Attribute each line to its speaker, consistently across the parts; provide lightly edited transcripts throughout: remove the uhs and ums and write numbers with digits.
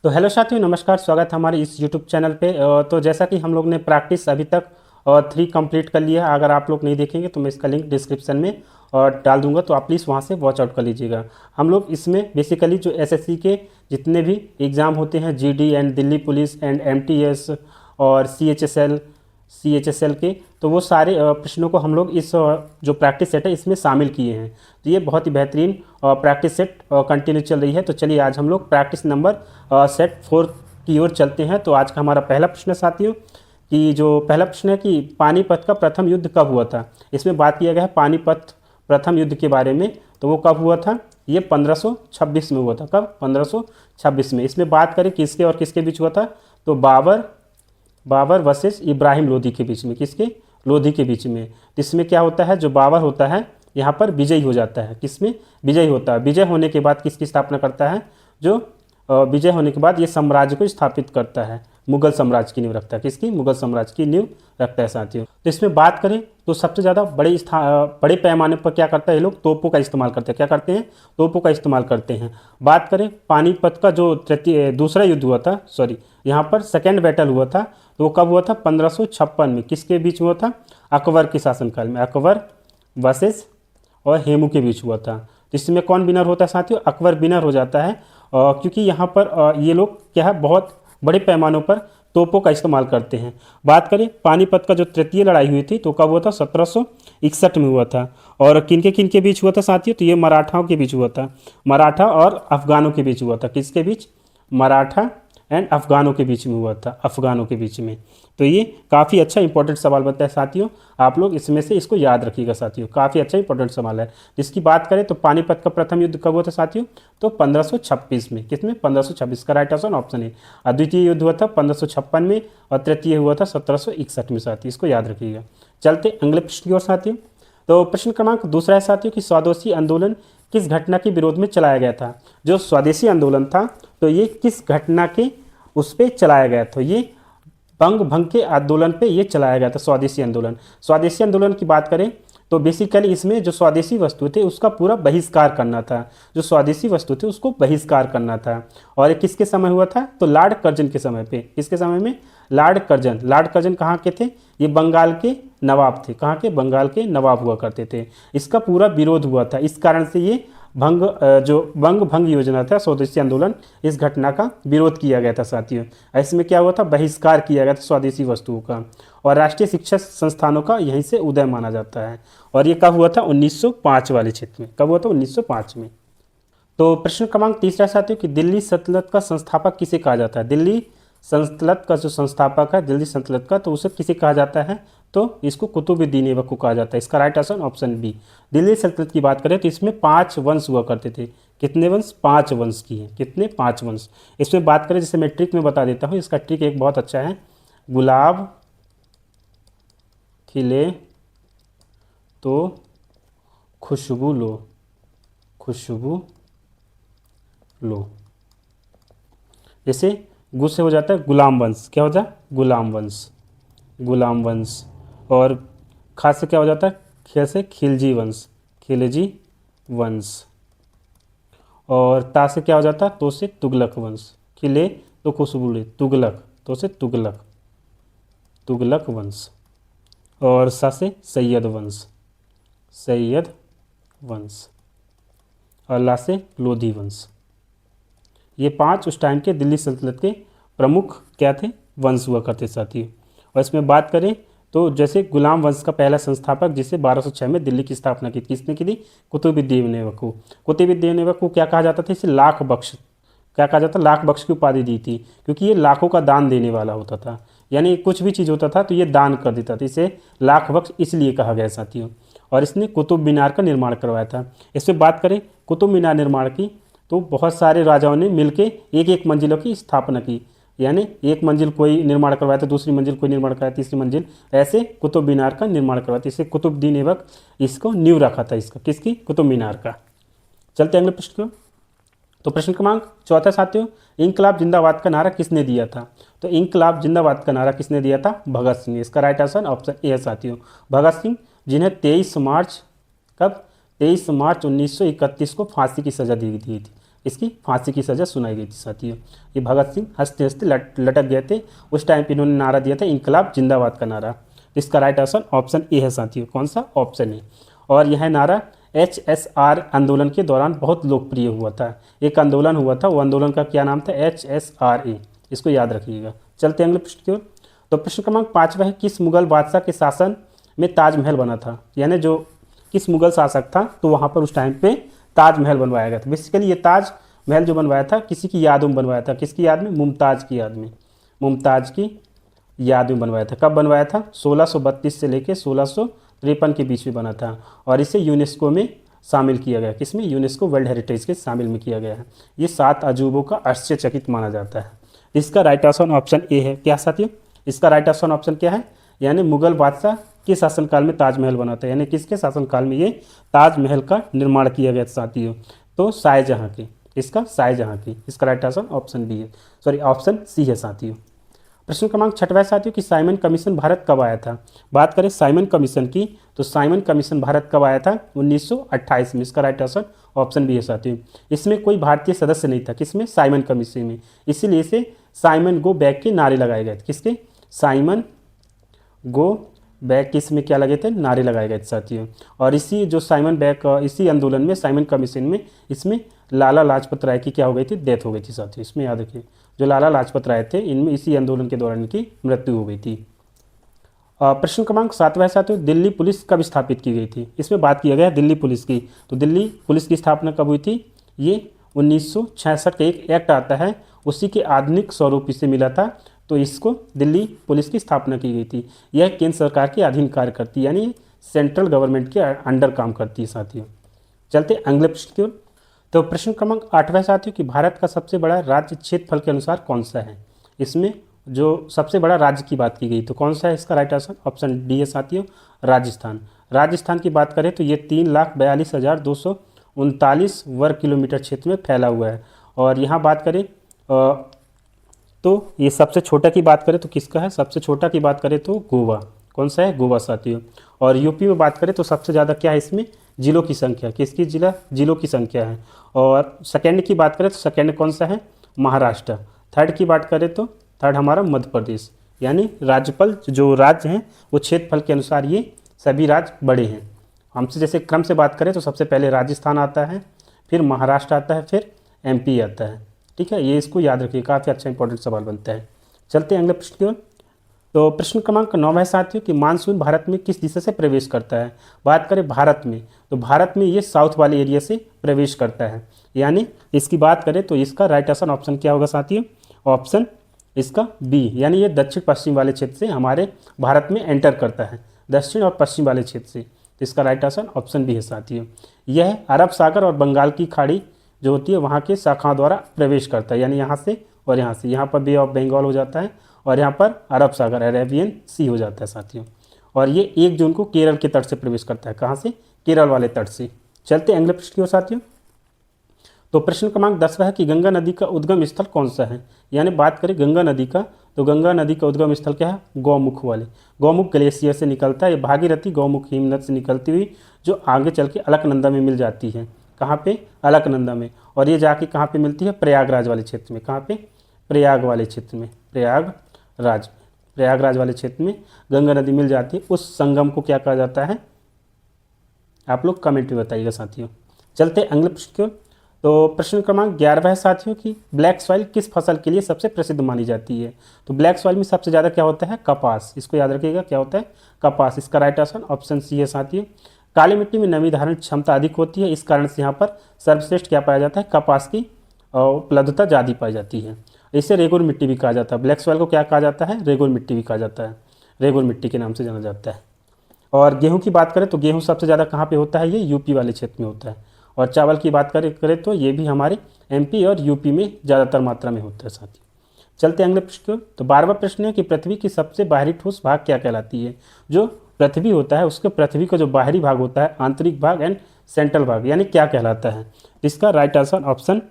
Speaker 1: तो हेलो साथियों, नमस्कार। स्वागत है हमारे इस यूट्यूब चैनल पे। तो जैसा कि हम लोग ने प्रैक्टिस अभी तक 3 कंप्लीट कर लिया है। अगर आप लोग नहीं देखेंगे तो मैं इसका लिंक डिस्क्रिप्शन में डाल दूंगा, तो आप प्लीज़ वहाँ से वॉच आउट कर लीजिएगा। हम लोग इसमें बेसिकली जो एसएससी के जितने भी एग्ज़ाम होते हैं, GD and Delhi police and MTS और सीएचएसएल के, तो वो सारे प्रश्नों को हम लोग इस जो प्रैक्टिस सेट है इसमें शामिल किए हैं। तो ये बहुत ही बेहतरीन प्रैक्टिस सेट कंटिन्यू चल रही है। तो चलिए आज हम लोग प्रैक्टिस नंबर सेट 4 की ओर चलते हैं। तो आज का हमारा पहला प्रश्न है साथियों, कि जो पहला प्रश्न है कि पानीपत का प्रथम युद्ध कब हुआ था। इसमें बात किया गया है पानीपत प्रथम युद्ध के बारे में। तो वो कब हुआ था? ये 1526 में हुआ था। कब? 1526 में। इसमें बात करें किसके और किसके बीच हुआ था, तो बाबर वर्सेस इब्राहिम लोधी के बीच में। किसके? लोधी के बीच में। तो इसमें क्या होता है, जो बाबर होता है यहाँ पर विजयी हो जाता है। किसमें विजयी होता है? विजय होने के बाद किसकी स्थापना करता है? जो विजय होने के बाद ये साम्राज्य को स्थापित करता है, मुगल साम्राज्य की नींव रखता है। किसकी? मुगल साम्राज्य की नींव रखता है साथियों। तो इसमें बात करें तो सबसे ज़्यादा बड़े पैमाने पर क्या करता है, ये लोग तोपों का इस्तेमाल करते हैं। क्या करते हैं? तोपों का इस्तेमाल करते हैं। बात करें पानीपत का जो दूसरा युद्ध हुआ था, सॉरी यहाँ पर सेकेंड बैटल हुआ था, तो वो कब हुआ था? 1556 में। किसके बीच में हुआ था? अकबर के शासनकाल में। अकबर वर्सेस और हेमू के बीच हुआ था। तो इसमें कौन विनर होता है साथियों? अकबर विनर हो जाता है। क्योंकि यहाँ पर ये लोग क्या है, बहुत बड़े पैमानों पर तोपों का इस्तेमाल करते हैं। बात करें पानीपत का जो तृतीय लड़ाई हुई थी, तो कब हुआ था? 1761 में हुआ था। और किन के बीच हुआ था साथियों? तो ये मराठाओं के बीच हुआ था। मराठा और अफगानों के बीच हुआ था। किसके बीच? मराठा एंड अफगानों के बीच में हुआ था। अफगानों के बीच में। तो ये काफ़ी अच्छा इंपॉर्टेंट सवाल बनता है साथियों। आप लोग इसमें से इसको याद रखिएगा साथियों, काफ़ी अच्छा इंपॉर्टेंट सवाल है। जिसकी बात करें तो पानीपत का प्रथम युद्ध कब हुआ था साथियों? तो 1526 में। किसमें? 1526 का राइट आंसर ऑप्शन है। और द्वितीय युद्ध हुआ था 1556 में, और तृतीय हुआ था 1761 में साथियों। इसको याद रखिएगा। चलते अगले प्रश्न की ओर साथियों। तो प्रश्न क्रमांक दूसरा है साथियों कि स्वदेशी आंदोलन किस घटना के विरोध में चलाया गया था। जो स्वदेशी आंदोलन था, तो ये किस घटना के उस पर चलाया गया था? ये बंग भंग के आंदोलन पे ये चलाया गया था, स्वदेशी आंदोलन। स्वदेशी आंदोलन की बात करें तो बेसिकली इसमें जो स्वदेशी वस्तु थे उसका पूरा बहिष्कार करना था। जो स्वदेशी वस्तु थे उसको बहिष्कार करना था। और ये किसके समय हुआ था? तो लॉर्ड कर्जन के समय पे। किसके समय में? Lord Curzon. लॉर्ड कर्जन कहाँ के थे? ये बंगाल के नवाब थे। कहाँ के? बंगाल के नवाब हुआ करते थे। इसका पूरा विरोध हुआ था। इस कारण से ये जो बंग भंग योजना था, स्वदेशी आंदोलन, इस घटना का विरोध किया गया था साथियों। इसमें क्या हुआ था? बहिष्कार किया गया था स्वदेशी वस्तुओं का। और राष्ट्रीय शिक्षा संस्थानों का यहीं से उदय माना जाता है। और ये कब हुआ था? 1905 वाले क्षेत्र में। कब हुआ था? 1905 में। तो प्रश्न क्रमांक तीसरा साथियों कि दिल्ली सल्तनत का संस्थापक किसे कहा जाता है? दिल्ली सल्तनत का जो संस्थापक है दिल्ली सल्तनत का, तो उसे किसे कहा जाता है? तो इसको कुतुबुद्दीन ऐबक को कहा जाता है। इसका right answer option B. Delhi सल्तनत की बात करें तो इसमें 5 वंश हुआ करते थे। कितने वंश? 5 वंश की है। कितने? 5 वंश। इसमें बात करें, जैसे मैं ट्रिक में बता देता हूँ, इसका ट्रिक एक बहुत अच्छा है। गुलाब खिले तो खुशबू लो, खुशबू लो। जैसे गु से हो जाता है गुलाम वंश। क्या हो जाता है? गुलाम वंश। गुलाम वंश। और खा से क्या हो जाता है? खे से खिलजी वंश। खिलजी वंश। और ता से क्या हो जाता है? तो से तुगलक वंश। खिले तो खुशबू ले, तुगलक, तो से तुगलक, तुगलक वंश। और सा से सैयद वंश। सैयद वंश। और ला से लोधी वंश। ये 5 उस टाइम के दिल्ली सल्तनत के प्रमुख क्या थे? वंश हुआ करते साथियों। और इसमें बात करें तो जैसे गुलाम वंश का पहला संस्थापक, जिसे 1206 में दिल्ली की स्थापना की, किसने की थी? कुतुबुद्दीन ऐबक को। कुतुबुद्दीन ऐबक को क्या कहा जाता था? इसे लाख बख्श, क्या कहा जाता? लाख बख्श की उपाधि दी थी, क्योंकि ये लाखों का दान देने वाला होता था। यानी कुछ भी चीज़ होता था तो ये दान कर देता था। इसे लाख बख्श इसलिए कहा गया साथियों। और इसने कुतुब मीनार का निर्माण करवाया था। इसमें बात करें कुतुब मीनार निर्माण की, तो बहुत सारे राजाओं ने मिलकर एक एक मंजिलों की स्थापना की। यानी एक मंजिल कोई निर्माण करवाया था, दूसरी मंजिल कोई निर्माण करवाया, तीसरी मंजिल, ऐसे कुतुब मीनार का निर्माण करवाया था। इसे कुतुबुद्दीन ऐबक इसको नींव रखा था, इसका। किसकी? कुतुब मीनार का। चलते अगले प्रश्न को। तो प्रश्न क्रमांक चौथा साथियों, इंकलाब जिंदाबाद का नारा किसने दिया था? तो इंकलाब जिंदाबाद का नारा किसने दिया था? भगत सिंह। इसका राइट आंसर ऑप्शन ए है साथियों। भगत सिंह, जिन्हें 23 मार्च, कब? 23 मार्च 1931 को फांसी की सजा दी थी। इसकी फांसी की सज़ा सुनाई गई थी साथियों। ये भगत सिंह हंसते हंसते लटक गए थे। उस टाइम पे इन्होंने नारा दिया था इनकलाब जिंदाबाद का नारा। इसका राइट आंसर ऑप्शन ए है साथियों। कौन सा? Option A. और यह नारा HSR आंदोलन के दौरान बहुत लोकप्रिय हुआ था। एक आंदोलन हुआ था, वो आंदोलन का क्या नाम था? HSRA। इसको याद रखिएगा। चलते हैं अगले प्रश्न की ओर। तो प्रश्न क्रमांक 5 है, किस मुगल बादशाह के शासन में ताजमहल बना था? यानी जो किस मुगल शासक था तो वहाँ पर उस टाइम पे ताजमहल बनवाया गया था। बेसिकली ये ताजमहल जो बनवाया था किसी की याद में बनवाया था। किसकी याद में? मुमताज़ की याद में। मुमताज़ की याद में बनवाया था। कब बनवाया था? 1632 से लेकर 1653 के बीच में बना था। और इसे यूनेस्को में शामिल किया गया। किसमें? यूनेस्को वर्ल्ड हेरिटेज के शामिल में किया गया है। ये 7 अजूबों का आश्चर्यचकित माना जाता है। इसका राइट आंसर ऑप्शन ए है। क्या साथियों? इसका राइट आंसर ऑप्शन क्या है? यानी मुगल बादशाह के शासनकाल में ताजमहल बना था। यानी किसके शासनकाल में ये ताजमहल का निर्माण किया गया साथियों? तो शाहजहाँ के। इसका शाहजहाँ की। इसका राइट आंसर ऑप्शन बी है, सॉरी ऑप्शन सी है साथियों। प्रश्न क्रमांक 6 साथियों कि साइमन कमीशन भारत कब आया था? बात करें साइमन कमीशन की तो साइमन कमीशन भारत कब आया था? 1928 में। इसका राइट आंसर ऑप्शन बी है साथियों। इसमें कोई भारतीय सदस्य नहीं था। किसमें? साइमन कमीशन में। इसीलिए इसे साइमन गो बैक के नारे लगाए गए थे। किसके? साइमन गो बैक के इसमें क्या लगे थे? नारे लगाए गए थे साथियों। और इसी जो साइमन बैक इसी आंदोलन में साइमन कमीशन में इसमें लाला लाजपत राय की क्या हो गई थी? डेथ हो गई थी साथियों। इसमें याद रखिए जो लाला लाजपत राय थे इनमें इसी आंदोलन के दौरान इनकी मृत्यु हो गई थी। प्रश्न क्रमांक 7 साथियों दिल्ली पुलिस कब स्थापित की गई थी? इसमें बात किया गया दिल्ली पुलिस की। तो दिल्ली पुलिस की स्थापना कब हुई थी? ये 1966 का एक एक्ट आता है, उसी के आधुनिक स्वरूप इसे मिला था। तो इसको दिल्ली पुलिस की स्थापना की गई थी। यह केंद्र सरकार के अधीन कार्य करती है, यानी सेंट्रल गवर्नमेंट के अंडर काम करती है साथियों। चलते अगले प्रश्न की ओर। तो प्रश्न क्रमांक 8 साथियों कि भारत का सबसे बड़ा राज्य क्षेत्रफल के अनुसार कौन सा है? इसमें जो सबसे बड़ा राज्य की बात की गई तो कौन सा है? इसका राइट आंसर ऑप्शन डी है साथियों, राजस्थान। राजस्थान की बात करें तो ये 3,42,239 वर्ग किलोमीटर क्षेत्र में फैला हुआ है। और यहाँ बात करें तो ये सबसे छोटा की बात करें तो किसका है? सबसे छोटा की बात करें तो गोवा। कौन सा है? गोवा साथियों। और यूपी में बात करें तो सबसे ज़्यादा क्या है इसमें? जिलों की संख्या। किसकी जिलों की संख्या है। और सेकंड की बात करें तो सेकंड कौन सा है? महाराष्ट्र। थर्ड की बात करें तो थर्ड हमारा मध्य प्रदेश। यानी राज्यपाल जो राज्य हैं वो क्षेत्रफल के अनुसार ये सभी राज्य बड़े हैं। हमसे जैसे क्रम से बात करें तो सबसे पहले राजस्थान आता है, फिर महाराष्ट्र आता है, फिर MP आता है। ठीक है, ये इसको याद रखिए, काफ़ी अच्छा इंपॉर्टेंट सवाल बनता है। चलते हैं अगले प्रश्न की ओर। तो प्रश्न क्रमांक 9 साथियों कि मानसून भारत में किस दिशा से प्रवेश करता है? बात करें भारत में तो भारत में ये साउथ वाले एरिया से प्रवेश करता है। यानी इसकी बात करें तो इसका राइट आंसर ऑप्शन क्या होगा साथियों? ऑप्शन इसका बी, यानी ये दक्षिण पश्चिम वाले क्षेत्र से हमारे भारत में एंटर करता है, दक्षिण और पश्चिम वाले क्षेत्र से। तो इसका राइट आंसर ऑप्शन बी है साथियों। यह अरब सागर और बंगाल की खाड़ी जो होती है वहाँ के शाखाओं द्वारा प्रवेश करता है। यानी यहाँ से और यहाँ से, यहाँ पर बे ऑफ बंगाल हो जाता है और यहाँ पर अरब सागर अरेबियन सी हो जाता है साथियों। और ये 1 जून को केरल के तट से प्रवेश करता है। कहाँ से? केरल वाले तट से। चलते अगले प्रश्न की ओर साथियों। तो प्रश्न क्रमांक 10 है कि गंगा नदी का उद्गम स्थल कौन सा है? यानी बात करें गंगा नदी का तो गंगा नदी का उद्गम स्थल क्या है? गौमुख वाले, गौमुख ग्लेशियर से निकलता है। ये भागीरथी गौमुख हिमनद से निकलती हुई जो आगे चल के अलकनंदा में मिल जाती है। कहाँ पे? अलकनंदा में। और ये जाके कहाँ पे मिलती है? प्रयागराज वाले क्षेत्र में। कहाँ पे? प्रयाग वाले क्षेत्र में, प्रयागराज वाले क्षेत्र में गंगा नदी मिल जाती है। उस संगम को क्या कहा जाता है? आप लोग कमेंट में बताइएगा साथियों। चलते अगले प्रश्न की ओर। तो प्रश्न क्रमांक 11 है साथियों कि ब्लैक सॉइल किस फसल के लिए सबसे प्रसिद्ध मानी जाती है? तो ब्लैक सॉइल में सबसे ज़्यादा क्या होता है? कपास। इसको याद रखिएगा, क्या होता है? कपास। इसका राइट आंसर ऑप्शन सी है साथियों। काली मिट्टी में नमी धारण क्षमता अधिक होती है, इस कारण से यहाँ पर सर्वश्रेष्ठ क्या पाया जाता है? कपास की उपलब्धता ज़्यादा पाई जाती है। इसे रेगुर मिट्टी भी कहा जाता है। ब्लैक सॉइल को क्या कहा जाता है? रेगुर मिट्टी भी कहा जाता है, रेगुर मिट्टी के नाम से जाना जाता है। और गेहूं की बात करें तो गेहूं सबसे ज़्यादा कहाँ पे होता है? ये यूपी वाले क्षेत्र में होता है। और चावल की बात करें तो ये भी हमारे MP और UP में ज़्यादातर मात्रा में होता है साथियों। चलते अगले प्रश्न की ओर। तो 12वां प्रश्न है कि पृथ्वी की सबसे बाहरी ठोस भाग क्या कहलाती है? जो पृथ्वी होता है उसके पृथ्वी का जो बाहरी भाग होता है, आंतरिक भाग एंड सेंट्रल भाग, यानी क्या कहलाता है? इसका राइट आंसर ऑप्शन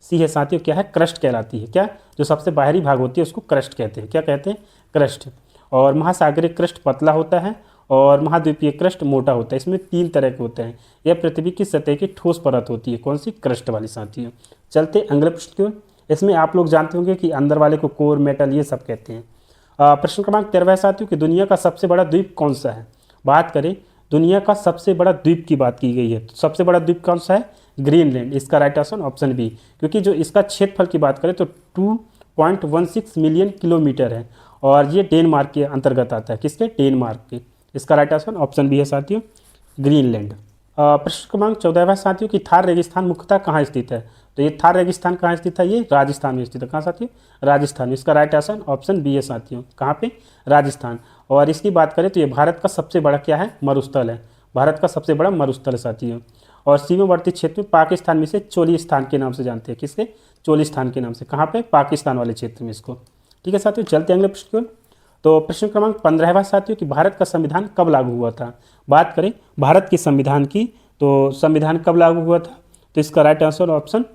Speaker 1: सी है साथियों। क्या है? क्रस्ट कहलाती है। क्या? जो सबसे बाहरी भाग होती है उसको क्रस्ट कहते हैं। क्या कहते हैं? क्रस्ट। और महासागरीय क्रस्ट पतला होता है और महाद्वीपीय क्रस्ट मोटा होता है। इसमें 3 तरह के होते हैं। यह पृथ्वी की सतह की ठोस परत होती है। कौन सी? क्रस्ट वाली साथियों। चलते अगले प्रश्न की ओर। इसमें आप लोग जानते होंगे कि अंदर वाले को कोर, मेटल, ये सब कहते हैं। प्रश्न क्रमांक 13 साथियों कि दुनिया का सबसे बड़ा द्वीप कौन सा है? बात करें दुनिया का सबसे बड़ा द्वीप की बात की गई है, तो सबसे बड़ा द्वीप कौन सा है? ग्रीनलैंड। इसका राइट ऑप्शन ऑप्शन बी, क्योंकि जो इसका क्षेत्रफल की बात करें तो 2.16 मिलियन किलोमीटर है और ये डेनमार्क के अंतर्गत आता है। किसके? डेनमार्क के। इसका राइट ऑप्शन ऑप्शन बी है साथियों, ग्रीनलैंड। प्रश्न क्रमांक 14 साथियों कि थार रेगिस्तान मुख्यतः कहाँ स्थित है? तो ये थार रेगिस्तान कहाँ स्थित है? ये राजस्थान में स्थित है। कहाँ साथियों? राजस्थान में। इसका राइट ऑप्शन ऑप्शन बी है साथियों। कहाँ पे? राजस्थान। और इसकी बात करें तो ये भारत का सबसे बड़ा क्या है? मरुस्थल है। भारत का सबसे बड़ा मरुस्थल है साथियों। और सीमावर्ती क्षेत्र में पाकिस्तान में से चोलिस्तान के नाम से जानते हैं। किसके? चोलिस्तान के नाम से। कहाँ पे? पाकिस्तान वाले क्षेत्र में इसको। ठीक है साथियों, चलते हैं अगले प्रश्न की ओर। तो प्रश्न क्रमांक 15 साथियों कि भारत का संविधान कब लागू हुआ था? बात करें भारत के संविधान की, तो संविधान कब लागू हुआ था? तो इसका राइट आंसर ऑप्शन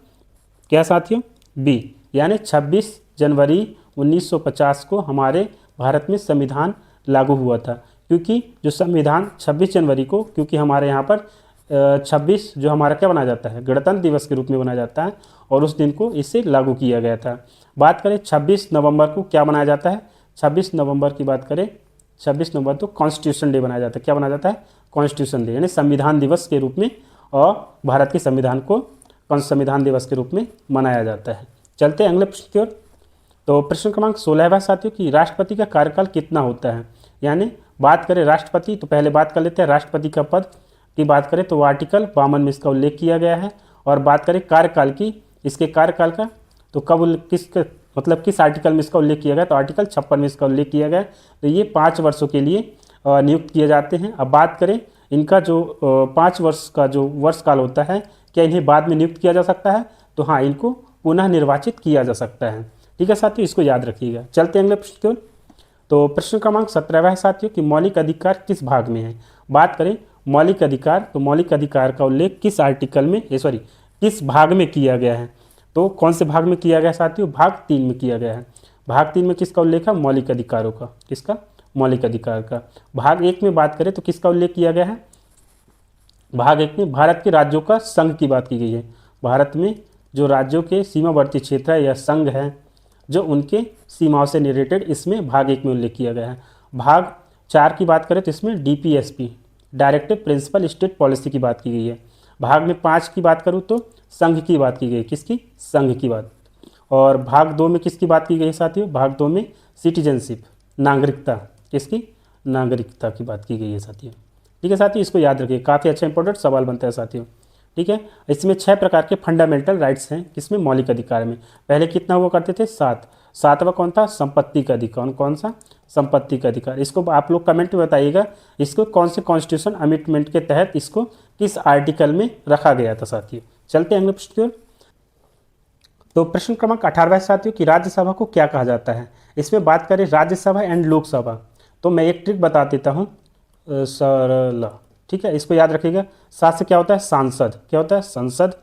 Speaker 1: क्या साथियों? बी, यानी 26 जनवरी 1950 को हमारे भारत में संविधान लागू हुआ था। क्योंकि जो संविधान 26 जनवरी को, क्योंकि हमारे यहाँ पर 26 जो हमारा क्या बनाया जाता है? गणतंत्र दिवस के रूप में बनाया जाता है और उस दिन को इसे लागू किया गया था। बात करें 26 नवंबर को क्या बनाया जाता है? 26 नवंबर की बात करें, 26 नवंबर तो कॉन्स्टिट्यूशन डे बनाया जाता है। क्या बनाया जाता है? कॉन्स्टिट्यूशन डे, यानी संविधान दिवस के रूप में, और भारत के संविधान को संविधान दिवस के रूप में मनाया जाता है। चलते हैं अगले प्रश्न की ओर। तो प्रश्न क्रमांक 16 साथियों कि राष्ट्रपति का कार्यकाल कितना होता है? यानी बात करें राष्ट्रपति, तो पहले बात कर लेते हैं राष्ट्रपति का पद की बात करें तो आर्टिकल 52 में इसका उल्लेख किया गया है। और बात करें कार्यकाल की, इसके कार्यकाल का, तो कब किस आर्टिकल में इसका उल्लेख किया गया? तो आर्टिकल 56 में इसका उल्लेख किया गया। तो ये 5 वर्षों के लिए नियुक्त किए जाते हैं। अब बात करें इनका जो 5 वर्ष का जो वर्षकाल होता है, क्या इन्हें बाद में नियुक्त किया जा सकता है? तो हाँ, इनको पुनः निर्वाचित किया जा सकता है। ठीक है साथियों, इसको याद रखिएगा। चलते हैं अगले प्रश्न की ओर। तो प्रश्न क्रमांक 17 है साथियों कि मौलिक अधिकार किस भाग में है? बात करें मौलिक अधिकार, तो मौलिक अधिकार का उल्लेख किस आर्टिकल में, किस भाग में किया गया है? तो कौन से भाग में किया गया साथियों? भाग 3 में किया गया है। भाग 3 में किसका उल्लेख है? मौलिक अधिकारों का। किसका? मौलिक अधिकार का। भाग 1 में बात करें तो किसका उल्लेख किया गया है? भाग 1 में भारत के राज्यों का संघ की बात की गई है। भारत में जो राज्यों के सीमावर्ती क्षेत्र है या संघ है, जो उनके सीमाओं से रिलेटेड, इसमें भाग 1 में उल्लेख किया गया है। भाग 4 की बात करें तो इसमें DPSP, directive principle state policy की बात की गई है। भाग में 5 की बात करूँ तो संघ की बात की गई। किसकी? संघ की बात। और भाग 2 में किसकी बात की गई है साथियों? भाग 2 में सिटीजनशिप, नागरिकता। किसकी? नागरिकता की बात की गई है साथियों। ठीक है साथियों, इसको याद रखिए, काफ़ी अच्छा इंपॉर्टेंट सवाल बनता है साथियों। ठीक है, इसमें 6 प्रकार के फंडामेंटल राइट्स हैं। किसमें? मौलिक अधिकार में। पहले कितना हुआ करते थे? 7। 7वां कौन था? संपत्ति का अधिकार। कौन सा? संपत्ति का अधिकार। इसको आप लोग कमेंट में बताइएगा, इसको कौन से कॉन्स्टिट्यूशन अमेंडमेंट के तहत इसको किस आर्टिकल में रखा गया था साथियों। चलते हैं अगले प्रश्न की ओर। तो प्रश्न क्रमांक 18 साथियों कि राज्यसभा को क्या कहा जाता है? इसमें बात करें राज्यसभा एंड लोकसभा, तो मैं एक ट्रिक बता देता हूँ, सरल। ठीक है, इसको याद रखिएगा। सा से क्या होता है? सांसद। क्या होता है? संसद।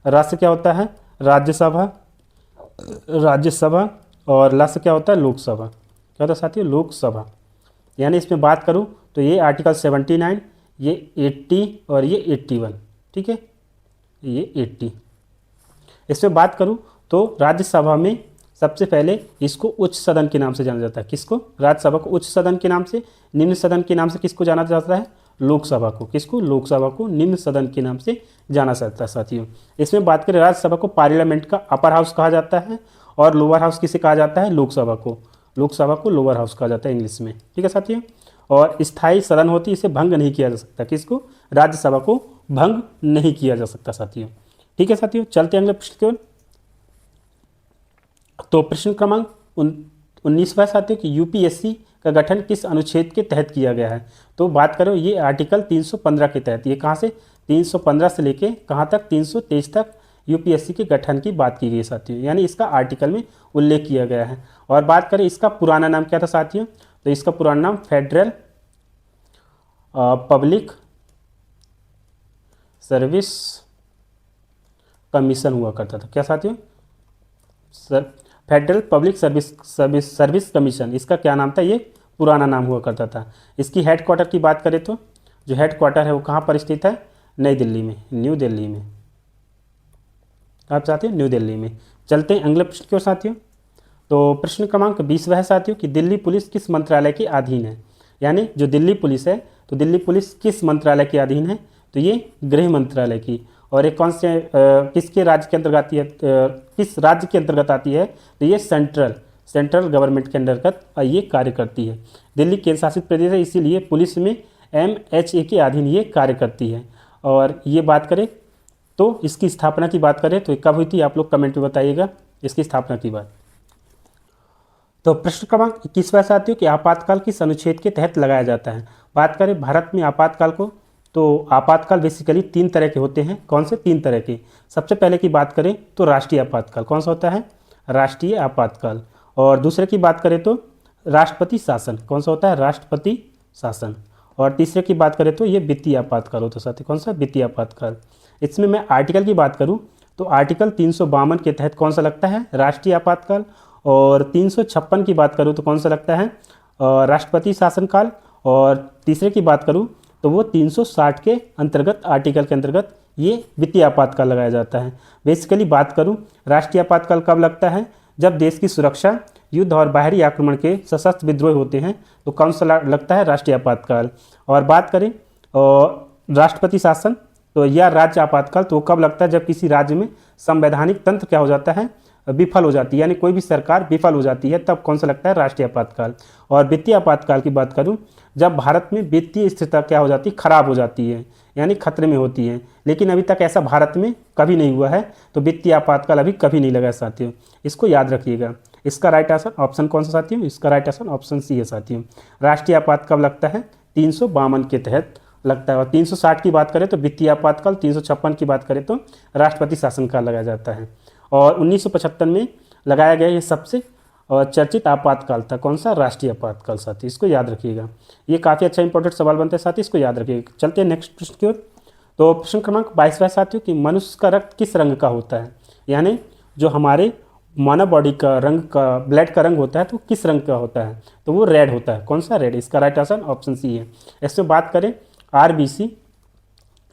Speaker 1: रा से क्या होता है? राज्यसभा, राज्यसभा। और ला से क्या होता है? लोकसभा। क्या होता है साथियों? लोकसभा। यानी इसमें बात करूँ तो ये आर्टिकल 79, ये 80 और ये 81। ठीक है, ये 80। इसमें बात करूँ तो राज्यसभा में सबसे पहले इसको उच्च सदन के नाम से जाना जाता है। किसको? राज्यसभा को उच्च सदन के नाम से। निम्न सदन के नाम से किसको जाना जाता है? लोकसभा को। किसको? लोकसभा को निम्न सदन के नाम से जाना जाता है साथियों। इसमें बात करें राज्यसभा को पार्लियामेंट का अपर हाउस कहा जाता है, और लोअर हाउस किसे कहा जाता है? लोकसभा को। लोकसभा को लोअर हाउस कहा जाता है इंग्लिश में। ठीक है साथियों, और स्थायी सदन होती है, इसे भंग नहीं किया जा सकता। किसको? राज्यसभा को भंग नहीं किया जा सकता साथियों। ठीक है साथियों, चलते हैं अगले प्रश्न की ओर। तो प्रश्न क्रमांक 19वां साथियों कि यूपीएससी का गठन किस अनुच्छेद के तहत किया गया है? तो बात करो ये आर्टिकल 315 के तहत। ये कहाँ से? 315 से लेके कहाँ तक? 323 तक यूपीएससी के गठन की बात की गई साथियों, यानी इसका आर्टिकल में उल्लेख किया गया है। और बात करें इसका पुराना नाम क्या था साथियों? तो इसका पुराना नाम फेडरल पब्लिक सर्विस कमीशन हुआ करता था। क्या साथियों? फेडरल पब्लिक सर्विस कमीशन, इसका क्या नाम था? ये पुराना नाम हुआ करता था। इसकी हेड क्वार्टर की बात करें तो जो हेड क्वार्टर है वो कहाँ पर स्थित है, नई दिल्ली में, न्यू दिल्ली में। आप चाहते हैं न्यू दिल्ली में। चलते हैं अगले प्रश्न की ओर साथियों। तो प्रश्न क्रमांक 20 है साथियों कि दिल्ली पुलिस किस मंत्रालय के अधीन है। यानी जो दिल्ली पुलिस है तो दिल्ली पुलिस किस मंत्रालय के अधीन है, तो ये गृह मंत्रालय की। और ये कौन से किसके राज्य के अंतर्गत आती है, किस राज्य के अंतर्गत आती है, तो ये सेंट्रल गवर्नमेंट के अंतर्गत ये कार्य करती है। दिल्ली केंद्र शासित प्रदेश है, इसीलिए पुलिस में MHA के अधीन ये कार्य करती है। और ये बात करें तो इसकी स्थापना की बात करें तो कब हुई थी, आप लोग कमेंट में बताइएगा इसकी स्थापना की बात। तो प्रश्न क्रमांक 21 साथियों कि आपातकाल किस अनुच्छेद के तहत लगाया जाता है। बात करें भारत में आपातकाल को, तो आपातकाल बेसिकली 3 तरह के होते हैं। कौन से 3 तरह के, सबसे पहले की बात करें तो राष्ट्रीय आपातकाल। कौन सा होता है, राष्ट्रीय आपातकाल। और दूसरे की बात करें तो राष्ट्रपति शासन। कौन सा होता है, राष्ट्रपति शासन। और तीसरे की बात करें तो ये वित्तीय आपातकाल होता है साथियों। कौन सा, वित्तीय आपातकाल। इसमें मैं आर्टिकल की बात करूं तो आर्टिकल 352 के तहत कौन सा लगता है, राष्ट्रीय आपातकाल। और 356 की बात करूं तो कौन सा लगता है, राष्ट्रपति शासनकाल। और तीसरे की बात करूं तो वो 360 के अंतर्गत, आर्टिकल के अंतर्गत ये वित्तीय आपातकाल लगाया जाता है। बेसिकली बात करूं राष्ट्रीय आपातकाल कब लगता है, जब देश की सुरक्षा, युद्ध और बाहरी आक्रमण के सशस्त्र विद्रोह होते हैं तो कौन सा लगता है, राष्ट्रीय आपातकाल। और बात करें राष्ट्रपति शासन तो या राज्य आपातकाल तो कब लगता है, जब किसी राज्य में संवैधानिक तंत्र क्या हो जाता है, विफल हो जाती है, यानी कोई भी सरकार विफल हो जाती है, तब कौन सा लगता है, राष्ट्रीय आपातकाल। और वित्तीय आपातकाल की बात करूं जब भारत में वित्तीय स्थिरता क्या हो जाती है, खराब हो जाती है, यानी खतरे में होती है। लेकिन अभी तक ऐसा भारत में कभी नहीं हुआ है, तो वित्तीय आपातकाल अभी कभी नहीं लगा साथियों, इसको याद रखिएगा। इसका राइट आंसर ऑप्शन कौन सा साथियों, इसका राइट आंसर ऑप्शन सी है साथियों। राष्ट्रीय आपातकाल लगता है 352 के तहत लगता है। और 360 की बात करें तो वित्तीय आपातकाल, 356 की बात करें तो राष्ट्रपति शासनकाल लगाया जाता है। और 1975 में लगाया गया ये सबसे चर्चित आपातकाल था, कौन सा, राष्ट्रीय आपातकाल साथी, इसको याद रखिएगा। ये काफ़ी अच्छा इंपॉर्टेंट सवाल बनता है साथी, इसको याद रखिएगा। चलते हैं नेक्स्ट प्रश्न की ओर। तो प्रश्न क्रमांक 22 साथियों कि मनुष्य का रक्त किस रंग का होता है, यानी जो हमारे मानव बॉडी का रंग का, ब्लड का रंग होता है तो किस रंग का होता है, तो वो रेड होता है। कौन सा, रेड। इसका राइट आंसर ऑप्शन सी है। इसमें बात करें RBC,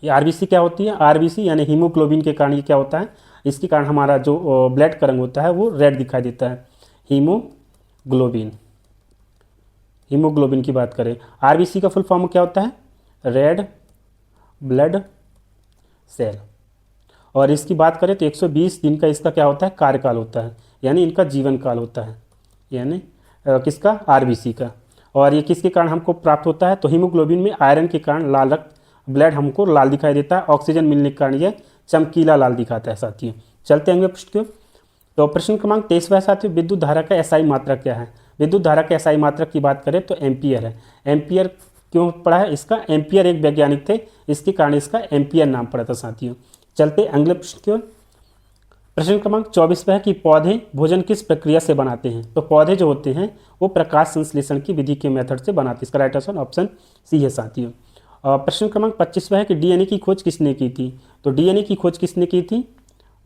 Speaker 1: ये RBC क्या होती है, RBC यानी हीमोग्लोबिन के कारण ये क्या होता है, इसके कारण हमारा जो ब्लड का रंग होता है वो रेड दिखाई देता है, हीमोग्लोबिन। हीमोग्लोबिन की बात करें, RBC का फुल फॉर्म क्या होता है, रेड ब्लड सेल। और इसकी बात करें तो 120 दिन का इसका क्या होता है, कार्यकाल होता है, यानी इनका जीवन काल होता है, यानी किसका, RBC का। और ये किसके कारण हमको प्राप्त होता है, तो हीमोग्लोबिन में आयरन के कारण लाल रक्त, ब्लड हमको लाल दिखाई देता है, ऑक्सीजन मिलने के कारण यह चमकीला लाल दिखाता है साथियों। चलते हैं अगले प्रश्न की ओर। तो प्रश्न क्रमांक 23 साथियों विद्युत धारा का SI मात्रक क्या है। विद्युत धारा के SI मात्रक की बात करें तो एम्पियर है। एम्पियर क्यों पड़ा है इसका, एम्पियर एक वैज्ञानिक थे, इसके कारण इसका एम्पियर नाम पड़ा था साथियों। चलते अगले प्रश्न की ओर। प्रश्न क्रमांक 24 है कि पौधे भोजन किस प्रक्रिया से बनाते हैं। तो पौधे जो होते हैं वो प्रकाश संश्लेषण की विधि के मेथड से बनाते हैं, इसका राइट आंसर ऑप्शन सी है साथियों। प्रश्न क्रमांक 25 है कि DNA की खोज किसने की थी। तो DNA की खोज किसने की थी,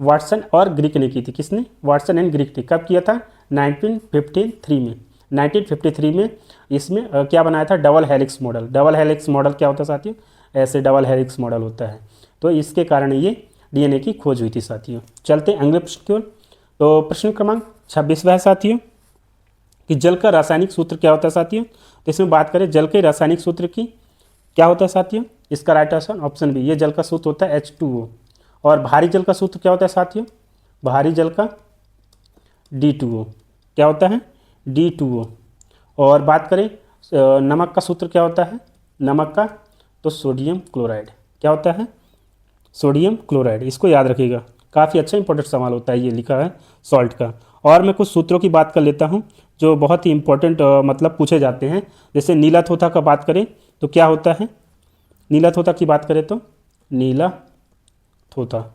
Speaker 1: वाटसन और ग्रिक ने की थी। किसने, वाटसन एंड ग्रिक ने। कब किया था, 1953 में। 1953 में इसमें क्या बनाया था, double helix model. Double helix model क्या होता है साथियों, ऐसे डबल हेलिक्स मॉडल होता है, तो इसके कारण ये DNA की खोज हुई थी साथियों। चलते हैं अगले प्रश्न की ओर। तो प्रश्न क्रमांक 26 है साथियों कि जल का रासायनिक सूत्र क्या होता है साथियों। तो इसमें बात करें जल के रासायनिक सूत्र की, क्या होता है साथियों, इसका राइट आंसर ऑप्शन बी, ये जल का सूत्र होता है H2O। और भारी जल का सूत्र क्या होता है साथियों, भारी जल का D2O, क्या होता है, D2O। और बात करें नमक का सूत्र क्या होता है, नमक का, तो सोडियम क्लोराइड, क्या होता है, सोडियम क्लोराइड। इसको याद रखिएगा, काफ़ी अच्छा इंपॉर्टेंट सवाल होता है, ये लिखा है सॉल्ट का। और मैं कुछ सूत्रों की बात कर लेता हूँ जो बहुत ही इंपॉर्टेंट मतलब पूछे जाते हैं। जैसे नीला थोथा का बात करें तो क्या होता है, नीला थोथा की बात करें तो नीला थोथा,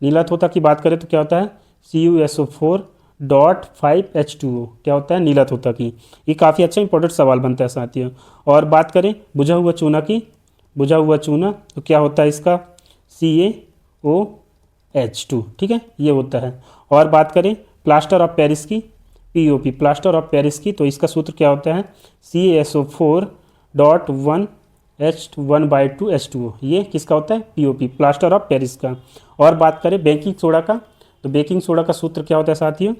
Speaker 1: नीला थोथा की बात करें तो क्या होता है, CuSO4.5H2O, क्या होता है, नीला थोथा की। ये काफ़ी अच्छा इंपॉर्टेंट सवाल बनता है साथियों। और बात करें बुझा हुआ चूना की, बुझा हुआ चूना तो क्या होता है इसका, CaOH2, ठीक है, ये होता है। और बात करें प्लास्टर ऑफ पेरिस की, POP प्लास्टर ऑफ पेरिस की, तो इसका सूत्र क्या होता है CaSO4.1H1/2H2O। ये किसका होता है POP प्लास्टर ऑफ पेरिस का। और बात करें बेकिंग सोडा का, तो बेकिंग सोडा का सूत्र क्या होता है साथियों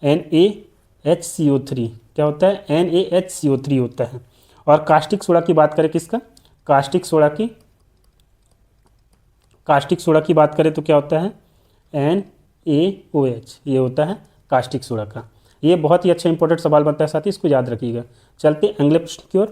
Speaker 1: NaHCO3, क्या होता है NaHCO3 होता है। और कास्टिक सोडा की बात करें किसका, कास्टिक सोडा की बात करें तो क्या होता है NaOH, ये होता है कास्टिक सोडा का। ये बहुत ही अच्छा इंपॉर्टेंट सवाल बनता है साथी, इसको याद रखिएगा। चलते अगले प्रश्न की ओर।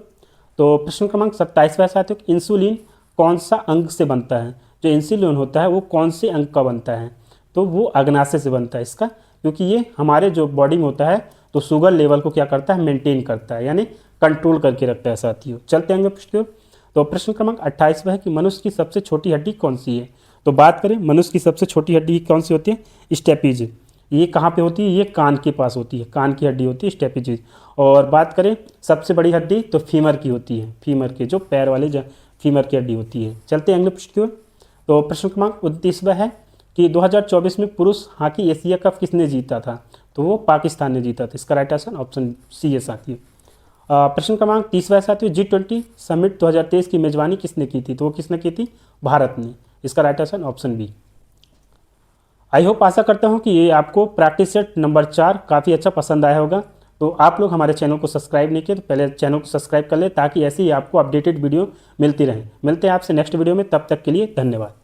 Speaker 1: तो प्रश्न क्रमांक 27वां साथियों, इंसुलिन कौन सा अंग से बनता है। जो इंसुलिन होता है वो कौन से अंग का बनता है, तो वो अग्नाशय से बनता है इसका, क्योंकि ये हमारे जो बॉडी में होता है तो शुगर लेवल को क्या करता है मेंटेन करता है, यानी कंट्रोल करके रखता है साथियों। चलते हैं प्रश्न की ओर। तो प्रश्न क्रमांक 28वां है कि मनुष्य की सबसे छोटी हड्डी कौन सी है। तो बात करें मनुष्य की सबसे छोटी हड्डी कौन सी होती है स्टेपीज। ये कहाँ पे होती है, ये कान के पास होती है, कान की हड्डी होती है स्टेपीज। और बात करें सबसे बड़ी हड्डी तो फीमर की होती है, फीमर के जो पैर वाले फीमर की हड्डी होती है। चलते हैं अगले प्रश्न की ओर। तो प्रश्न क्रमांक 29वां है कि 2024 में पुरुष हॉकी एशिया कप किसने जीता था, तो वो पाकिस्तान ने जीता था। इसका राइट आंसर ऑप्शन सी है साथियों। प्रश्न क्रमांक 30वां साथियों, G20 समिट 2023 की मेजबानी किसने की थी, तो वो किसने की थी भारत ने। इसका right answer option B. I hope आशा करता हूँ कि ये आपको प्रैक्टिस सेट नंबर 4 काफ़ी अच्छा पसंद आया होगा। तो आप लोग हमारे चैनल को सब्सक्राइब नहीं किए तो पहले चैनल को सब्सक्राइब कर ले, ताकि ऐसे ही आपको अपडेटेड वीडियो मिलती रहे। मिलते हैं आपसे नेक्स्ट वीडियो में, तब तक के लिए धन्यवाद।